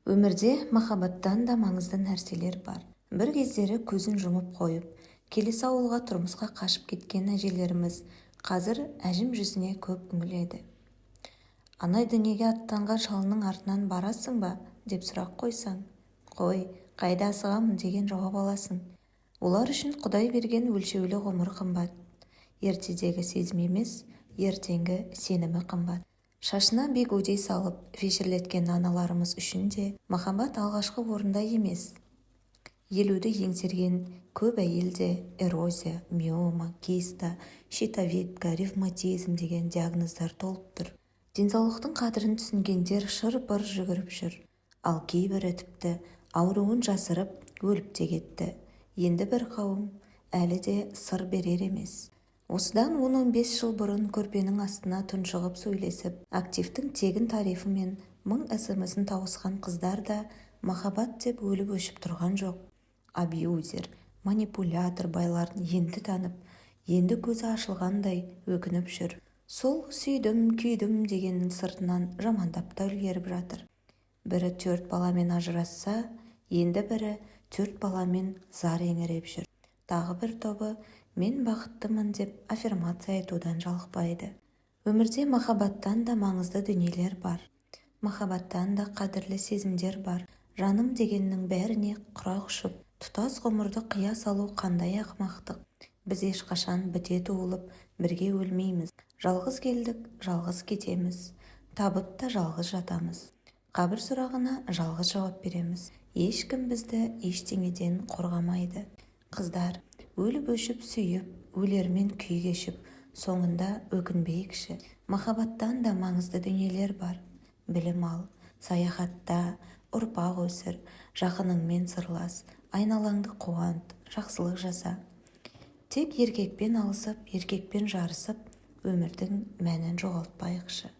Өмірде махаббаттан да маңызды нәрселер бар. Бір кездері көзін жұмып қойып, келесі ауылға тұрмысқа қашып кеткен әжелеріміз қазір әжім жүзіне көп үңіледі. Анай дүниеге аттанған шалының артынан барасың ба деп сұрақ қойсаң, қой, қайда асығамын деген жауап аласың. Олар үшін Құдай берген өлшеулі ғұмыр қымбат. Ертедегі сезім емес, ертеңгі сенімі қымбат. Шашына бигудей салып вечерлеткен аналарымыз үшін де махаббат алғашқы орында емес. Елуді еңсерген көп әйелде эрозия, миома, киста, щитовидка, ревматизм деген диагноздар толып тұр. Денсаулықтың қадірін түсінгендер шыр-пыр жүгіріп жүр, ал кейбірі тіпті ауруын жасырып өліп те кетті. Енді бір қауым әлі де сыр берер емес. Осыдан 10-15 жыл бұрын көрпенің астына тұншығып сөйлесіп, активтің тегін тарифі мен 1000 смс-ін тауысқан қыздар да махаббат деп өліп өшіп тұрған жоқ. Абьюзер, манипулятор байларын енді танып, енді көзі ашылғандай өкініп жүр. Сол сүйдім, күйдім дегеннің сыртынан жамандап та үлгеріп жатыр. Бірі 4 баламен ажырасса, енді бірі 4 баламен зар еңіреп жүр. Тағы бір тобы мен бақыттымын деп аффирмация айтудан жалықпайды. Өмірде махаббаттан да маңызды дүниелер бар. Махаббаттан да қадірлі сезімдер бар. Жаным дегеннің бәріне құрақ ұшып, тұтас ғұмырды қия салу қандай ақымақтық. Біз ешқашан біте туылып, бірге өлмейміз. Жалғыз келдік, жалғыз кетеміз. Табытта жалғыз жатамыз. Қабір сұрағына жалғыз жауап береміз. Ешкім бізді ештеңеден қорғамайды. Қыздар, өліп өшіп сүйіп, өлермен күй кешіп, соңында өкінбейікші. Махаббаттан да маңызды дүниелер бар. Білім ал, саяхатта, ұрпақ өсір, жақыныңмен сырлас, айналаңды қуант, жақсылық жаса. Тек еркекпен алысып, еркекпен жарысып, өмірдің мәнін жоғалтпайықшы.